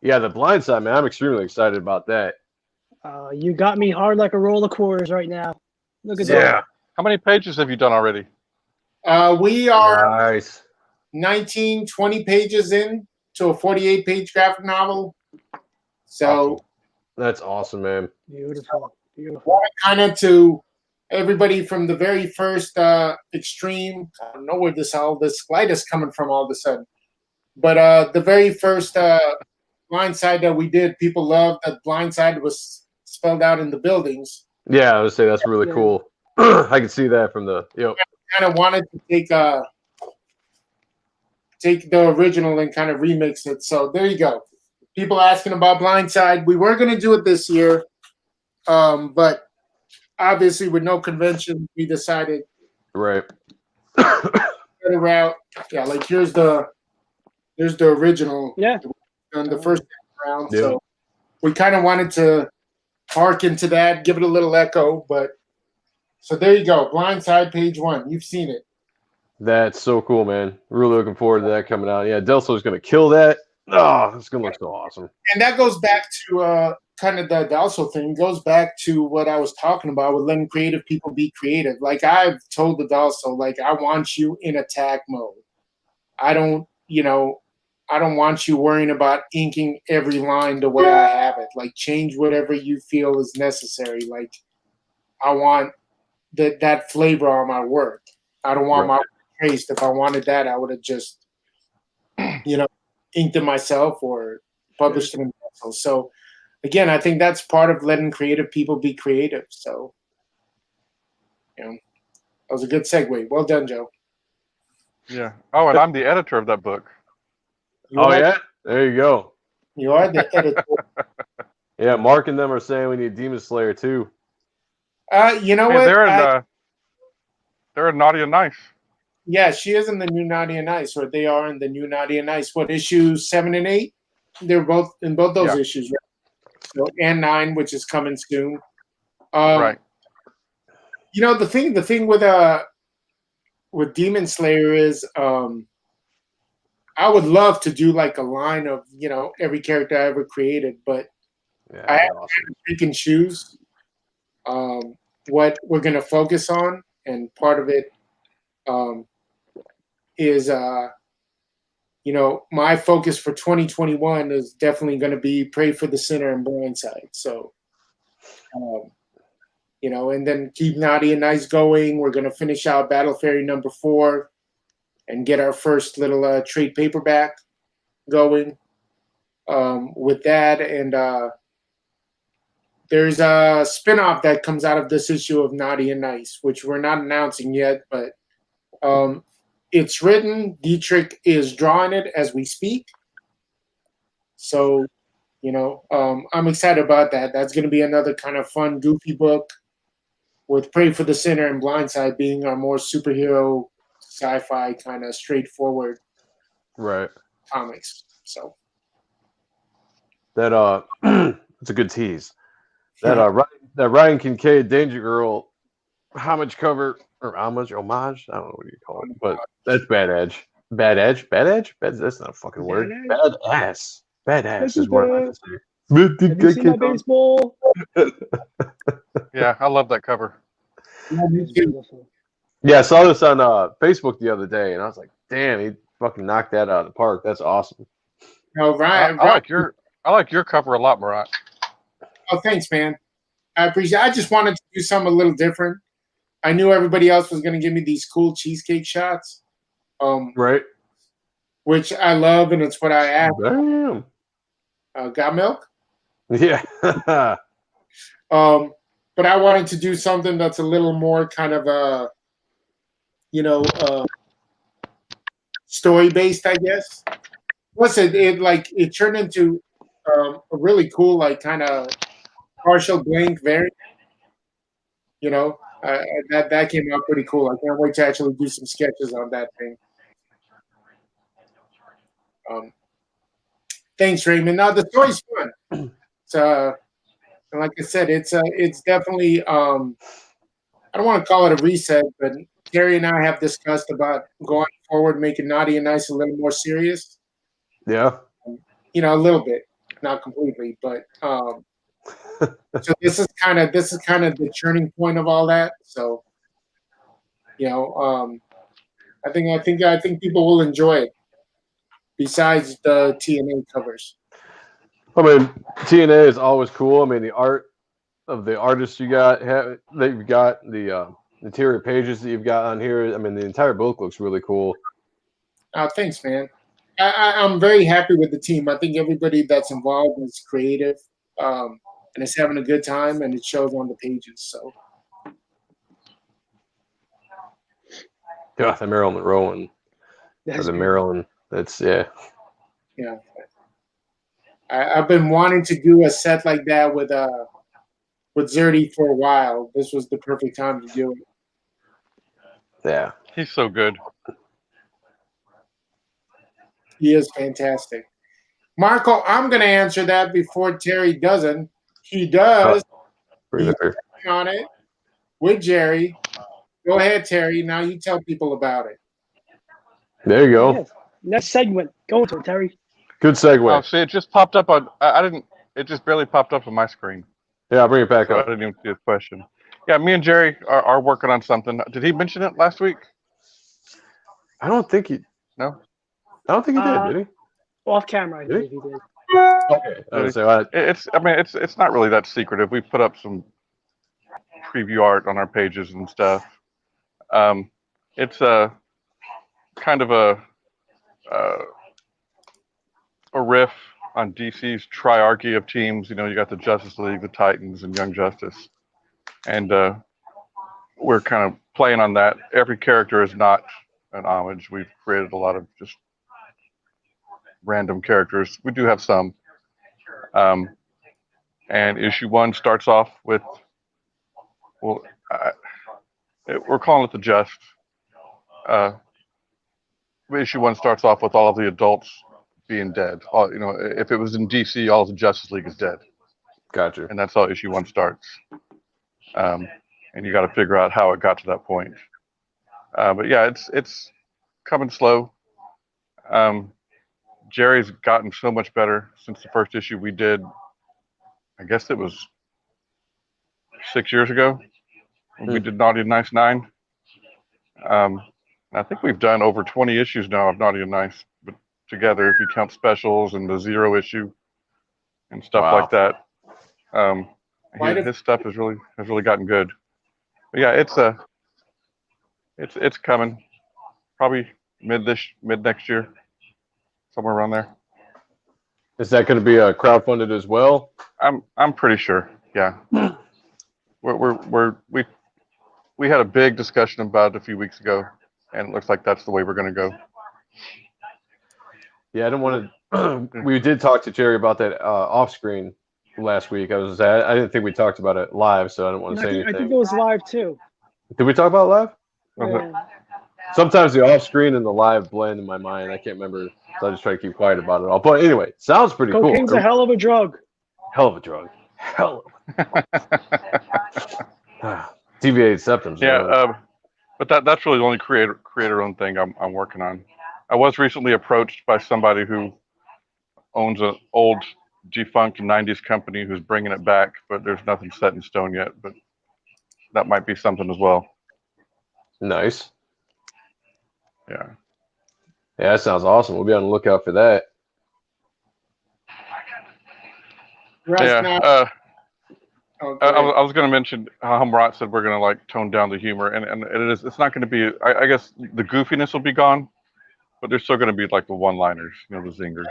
Yeah, the blind side, man. I'm extremely excited about that. You got me hard like a roll of quarters right now. Look at Yeah. that. How many pages have you done already? We are Nice. 19, 20 pages in to a 48-page graphic novel. So That's awesome, man. Beautiful. Beautiful. kind of to everybody from the very first extreme. I don't know where all this light is coming from all of a sudden. But the very first Blindside that we did, people loved that Blindside was spelled out in the buildings. Yeah, I would say that's really Yeah. cool. I can see that from the Kind of wanted to take the original and kind of remix it. So there you go. People asking about Blindside. We were going to do it this year, but obviously with no convention, we decided right. better route. Yeah, like here's the original. Yeah. On the first round. Yeah. So we kind of wanted to harken to that, give it a little echo, but so there you go. Blindside page 1. You've seen it. That's so cool, man. Really looking forward to that coming out. Yeah, Delso's gonna kill that. Oh, it's gonna look so awesome. And that goes back to kind of the Dalso thing. Goes back to what I was talking about with letting creative people be creative. Like I've told the Dalso, like I want you in attack mode. I don't, I don't want you worrying about inking every line the way I have it. Like, change whatever you feel is necessary. Like, I want that flavor on my work. I don't want my taste. If I wanted that, I would have just, inked it myself or published it in pencil. So, again, I think that's part of letting creative people be creative. So, that was a good segue. Well done, Joe. Yeah. Oh, and I'm the editor of that book. Yeah? There you go. You are the editor. Yeah, Mark and them are saying we need Demon Slayer too. You know Hey, what? they're in Notti N Nyce. Yeah, she is in the new Notti N Nyce, or they are in the new Notti N Nyce. What, issues 7 and 8? They're both in both those issues, right? So, and 9, which is coming soon. Right. The thing with Demon Slayer is I would love to do like a line of every character I ever created, but I have to pick and choose what we're going to focus on, and part of it is my focus for 2021 is definitely going to be Pray for the Sinner and Blindside. So and then keep Notti N Nyce going. We're going to finish out Battle Fairy number 4 and get our first little trade paperback going with that. And there's a spinoff that comes out of this issue of Notti N Nyce, which we're not announcing yet, but it's written. Dietrich is drawing it as we speak. So, I'm excited about that. That's going to be another kind of fun, goofy book, with Pray for the Sinner and Blindside being our more superhero, sci-fi kind of straightforward comics. So that it's a good tease. That Ryan Kincaid Danger Girl homage cover or homage? I don't know what you call it, but that's bad edge. Bad edge? Bad edge? That's not a fucking word. Badass. Badass is what I have to say. Have you seen my baseball? Yeah, I love that cover. Yeah, I saw this on Facebook the other day, and I was like, "Damn, he fucking knocked that out of the park. That's awesome." No, Ryan, I like your cover a lot, Marat. Oh, thanks, man. I appreciate it. I just wanted to do something a little different. I knew everybody else was going to give me these cool cheesecake shots, which I love, and it's what I asked. Damn. Got milk? Yeah. But I wanted to do something that's a little more kind of story based, I guess. Plus, it turned into a really cool, like, kind of partial blank variant. That came out pretty cool. I can't wait to actually do some sketches on that thing. Thanks, Raymond. Now the story's fun. And like I said, it's definitely I don't want to call it a reset, but Terry and I have discussed about going forward, making Notti N Nyce a little more serious. Yeah. A little bit, not completely, but so this is kind of the turning point of all that. So I think people will enjoy it. Besides the TNA covers. I mean, TNA is always cool. I mean, the art of the artists you got that you've got, the interior pages that you've got on here. I mean, the entire book looks really cool. Thanks, man. I'm very happy with the team. I think everybody that's involved is creative and is having a good time, and it shows on the pages. So, yeah, the Marilyn Monroe and the Marilyn. That's yeah. I've been wanting to do a set like that with Zerdy for a while. This was the perfect time to do it. Yeah, he's so good. He is fantastic. Marco, I'm going to answer that before Terry doesn't. He does. He's working on it with Jerry. Go ahead, Terry. Now you tell people about it. There you go. Yes. Next segment. Go into it, Terry. Good segue. Oh, see, it just popped up on. I didn't. It just barely popped up on my screen. Yeah, I'll bring it back up. I didn't even see his question. Yeah, me and Jerry are working on something. Did he mention it last week? I don't think he. No. I don't think he did he? Off camera, I Really? believe he did. Okay. I Really? was gonna say, I mean, it's not really that secretive. We put up some preview art on our pages and stuff. It's a kind of a riff on DC's triarchy of teams. You know, you got the Justice League, the Titans, and Young Justice, and we're kind of playing on that. Every character is not an homage. We've created a lot of just random characters. We do have some. And issue 1 starts off with, well, we're calling it the Just. Issue 1 starts off with all of the adults being dead. All, you know, if it was in DC, all of the Justice League is dead, gotcha. and that's how issue 1 starts. And you got to figure out how it got to that point. But yeah, it's coming slow. Jerry's gotten so much better since the first issue we did. I guess it was 6 years ago when we did Naughty and Nice 9. I think we've done over 20 issues now of Naughty and Nice, but together, if you count specials and the 0 issue and stuff like that. His stuff has really gotten good. But yeah, it's coming. Probably mid next year, somewhere around there. Is that going to be crowdfunded as well? I'm pretty sure. Yeah. We had a big discussion about it a few weeks ago, and it looks like that's the way we're going to go. Yeah, I don't want to. We did talk to Jerry about that off screen last week. I didn't think we talked about it live, so I don't want to say anything. I think it was live too. Did we talk about it live? Yeah. Sometimes the off screen and the live blend in my mind. I can't remember, so I just try to keep quiet about it all. But anyway, sounds pretty cool. Cocaine's a hell of a drug. Hell of a drug. Deviated septums. Yeah, but that's really the only creator-owned thing I'm working on. I was recently approached by somebody who owns an old defunct 90s company who's bringing it back, but there's nothing set in stone yet. But that might be something as well. Nice. Yeah. Yeah, that sounds awesome. We'll be on the lookout for that. Yeah. I was going to mention how Marat said we're going to like tone down the humor, and it's not going to be. I guess the goofiness will be gone, but there's still going to be like the one-liners, you know, the zingers,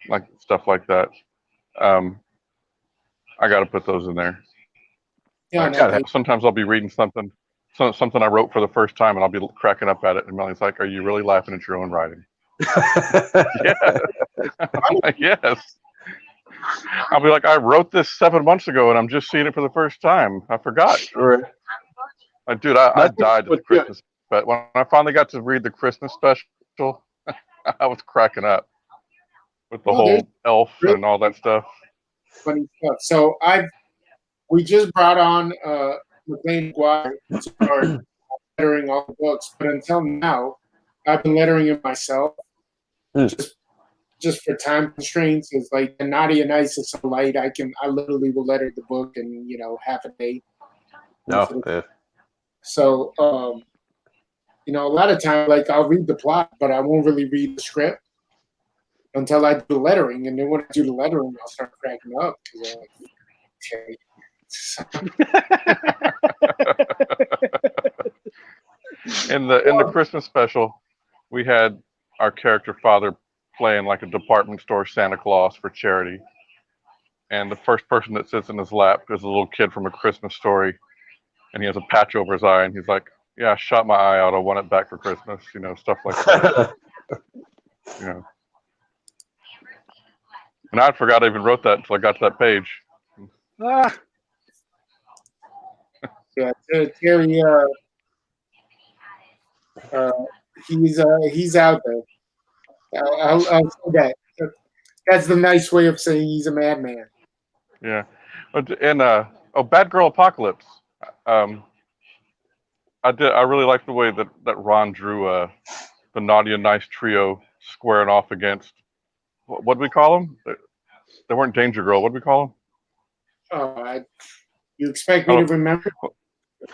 like stuff like that. I got to put those in there. Yeah. Sometimes I'll be reading something I wrote for the first time, and I'll be cracking up at it, and Melly's like, "Are you really laughing at your own writing?" Yeah. I'm like, yes. I'll be like, I wrote this 7 months ago, and I'm just seeing it for the first time. I forgot. Sure. Dude, I died at the Christmas, but when I finally got to read the Christmas special, I was cracking up with the whole elf and all that stuff. Funny stuff. So we just brought on McLean McGuire to start lettering all the books, but until now, I've been lettering it myself. Just for time constraints, it's like the Naughty and Nice is so light. I literally will letter the book in half a day. No. Yeah. So a lot of times, like I'll read the plot, but I won't really read the script until I do the lettering, and then when I do the lettering, I'll start cracking up because In the Christmas special, we had our character father playing like a department store Santa Claus for charity, and the first person that sits in his lap is a little kid from A Christmas Story, and he has a patch over his eye, and he's like, "Yeah, I shot my eye out. I want it back for Christmas." You know, stuff like that. You know, and I forgot I even wrote that until I got to that page. Yeah, Terry. He's out there. I'll say that. That's the nice way of saying he's a madman. Yeah, and Bad Girl Apocalypse. I really like the way that Ron drew the Naughty and Nice trio squaring off against what do we call them? They weren't Danger Girl. What do we call them? You expect me to remember?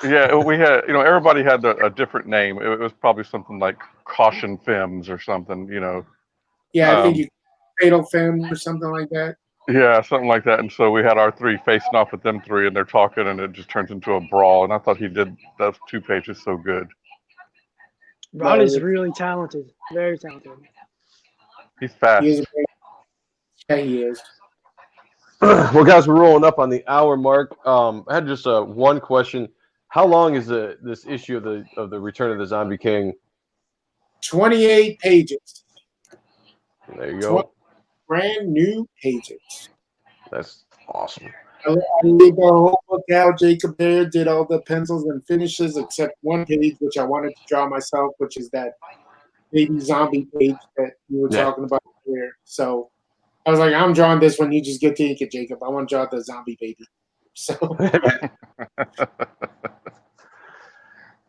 Yeah, we had, everybody had a different name. It was probably something like Caution Femmes or something, Yeah, I think you Fatal Film or something like that. Yeah, something like that. And so we had our three facing off with them three, and they're talking, and it just turns into a brawl. And I thought he did those 2 pages so good. Ron is really talented, very talented. He's fast. He is. Yeah, he is. Well, guys, we're rolling up on the hour mark. I had just one question. How long is this issue of the Return of the Zombie King? 28 pages. There you go. Brand new pages. That's awesome. I laid the whole book out. Jacob there did all the pencils and finishes except one page, which I wanted to draw myself, which is that baby zombie page that you were talking about here. So I was like, I'm drawing this one. You just get to take it, Jacob. I want to draw the zombie baby. So.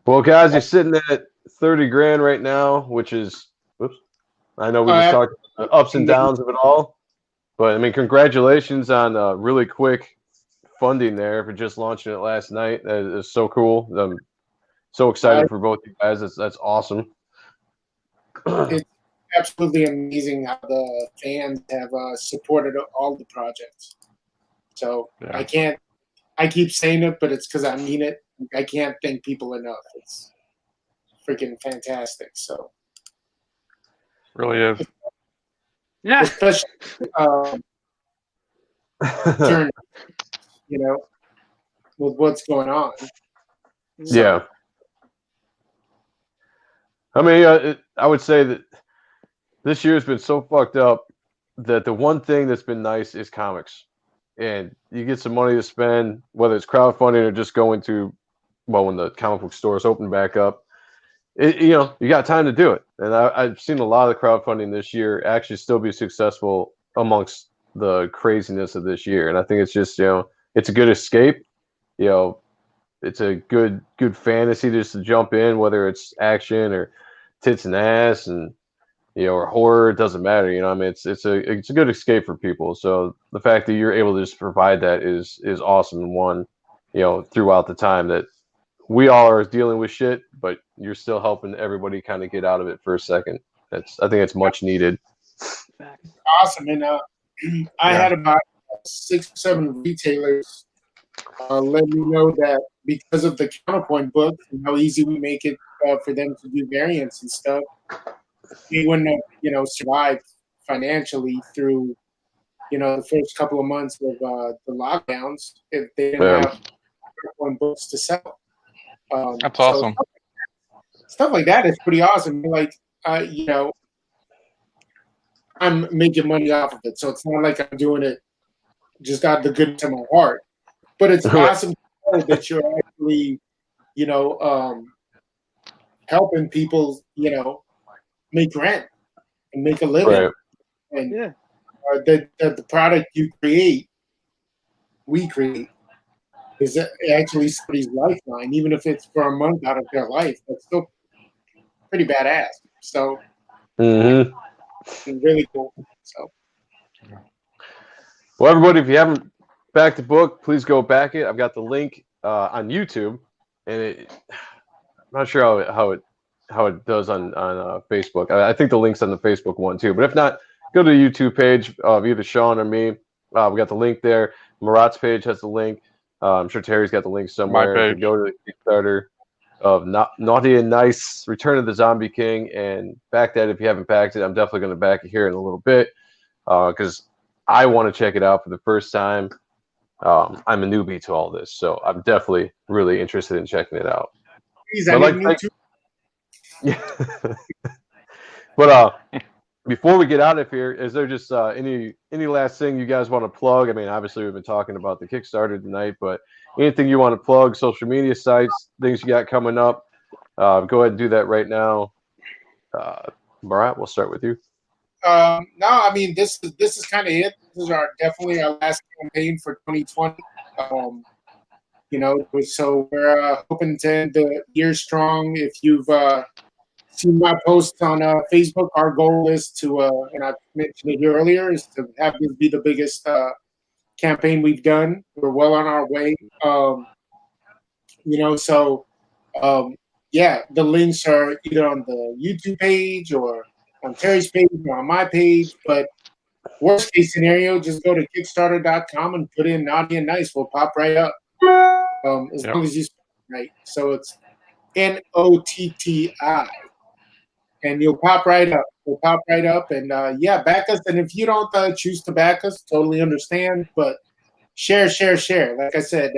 Well, guys, you're sitting at 30 grand right now, which is, oops. I know we just talked about the ups and downs of it all, but I mean, congratulations on really quick funding there for just launching it last night. That is so cool. I'm so excited for both you guys. That's awesome. It's absolutely amazing how the fans have supported all the projects. So I keep saying it, but it's because I mean it. I can't thank people enough. It's freaking fantastic. So Really is. Yeah. especially during, with what's going on. Yeah. I mean, I would say that this year has been so fucked up that the one thing that's been nice is comics. And you get some money to spend, whether it's crowdfunding or just going to, well, when the comic book stores open back up, you got time to do it. And I've seen a lot of the crowdfunding this year actually still be successful amongst the craziness of this year. And I think it's just, it's a good escape. It's a good fantasy just to jump in, whether it's action or tits and ass and, or horror, it doesn't matter. I mean, it's a good escape for people. So the fact that you're able to just provide that is awesome. And one, throughout the time that we all are dealing with shit, but you're still helping everybody kind of get out of it for a second. I think it's much needed. Awesome. And I had about 6 or 7 retailers let me know that because of the counterpoint book and how easy we make it for them to do variants and stuff, we wouldn't have, survived financially through, the first couple of months of the lockdowns if they didn't have counterpoint books to sell. That's awesome. Stuff like that is pretty awesome. Like, I'm making money off of it, so it's not like I'm doing it just out of the goodness of my heart. But it's awesome to know that you're actually, helping people, make rent and make a living. Right. And that the product we create, is actually somebody's lifeline, even if it's for a month out of their life. That's still pretty badass. So, it's really cool. So, well, everybody, if you haven't backed the book, please go back it. I've got the link on YouTube, and I'm not sure how it does on Facebook. I think the link's on the Facebook one too. But if not, go to the YouTube page of either Sean or me. We got the link there. Marat's page has the link. I'm sure Terry's got the link somewhere. My you can go to the Kickstarter of Notti N Nyce, Return of the Zombie King, and back that if you haven't backed it. I'm definitely going to back it here in a little bit because I want to check it out for the first time. I'm a newbie to all this, so I'm definitely really interested in checking it out. Please, I need to. Yeah. But before we get out of here, is there just any last thing you guys want to plug? I mean, obviously we've been talking about the Kickstarter tonight, but anything you want to plug, social media sites, things you got coming up, go ahead and do that right now. Marat, we'll start with you. No, I mean this is kind of it. This is definitely our last campaign for 2020. So we're hoping to end the year strong. If you've seen my posts on Facebook, our goal is to, and I mentioned it here earlier, is to have this be the biggest campaign we've done. We're well on our way. The links are either on the YouTube page or on Terry's page or on my page. But worst case scenario, just go to Kickstarter.com and put in Notti N Nyce. We'll pop right up. As long as you spell it right. So it's Notti, and you'll pop right up. We'll pop right up, and back us. And if you don't choose to back us, totally understand. But share. Like I said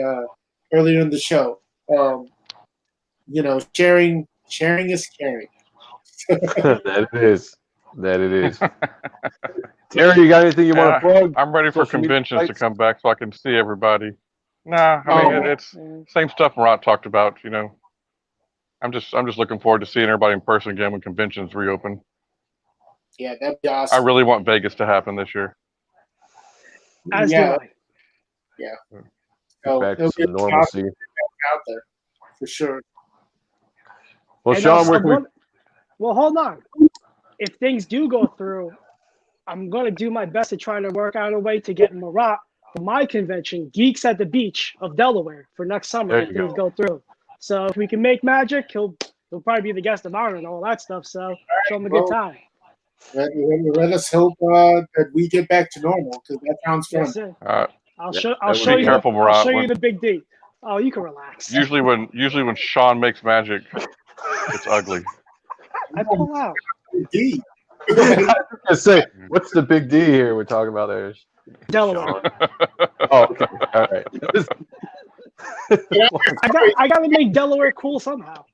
earlier in the show, sharing is caring. That it is. Terry, you got anything you want to plug? I'm ready for conventions to come back so I can see everybody. Nah, I mean it's same stuff Marat talked about. I'm just looking forward to seeing everybody in person again when conventions reopen. Yeah, that'd be awesome. I really want Vegas to happen this year. As do I. Yeah. So back to some normalcy out there for sure. Well, Sean, well, hold on. If things do go through, I'm going to do my best to try to work out a way to get Marat for my convention, Geeks at the Beach of Delaware, for next summer if things go through. So if we can make magic, he'll probably be the guest of honor and all that stuff. So show him a good time. Let us hope that we get back to normal, because that sounds fun. Yes, I'll show you the big D. Oh, you can relax. Usually when Sean makes magic, it's ugly. I pull out. D. I say, what's the big D here we're talking about there? Delaware. Oh, okay. All right. I got to make Delaware cool somehow.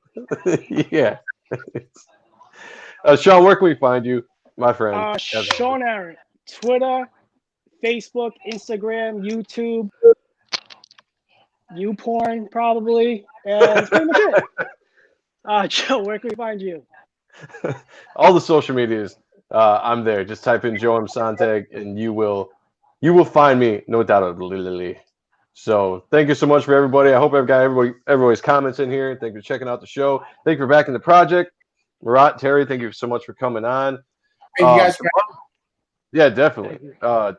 Yeah. Sean, where can we find you, my friend? Sean Ahrendt, Twitter, Facebook, Instagram, YouTube, YouPorn probably, and that's pretty much it. Joe, where can we find you? All the social medias. I'm there. Just type in Joe M. Sonntag, and you will find me, no doubt. So thank you so much for everybody. I hope I've got everybody's comments in here. Thank you for checking out the show. Thank you for backing the project. Marat, Terry, thank you so much for coming on. Yeah, definitely.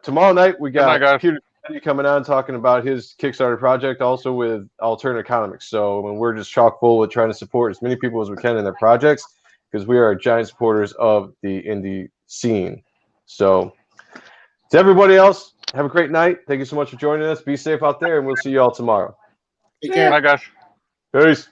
Tomorrow night we got Peter coming on talking about his Kickstarter project, also with Alternative Economics. So we're just chock full with trying to support as many people as we can in their projects, because we are giant supporters of the indie scene. So to everybody else, have a great night. Thank you so much for joining us. Be safe out there, and we'll see you all tomorrow. Take care. Bye, guys. Peace.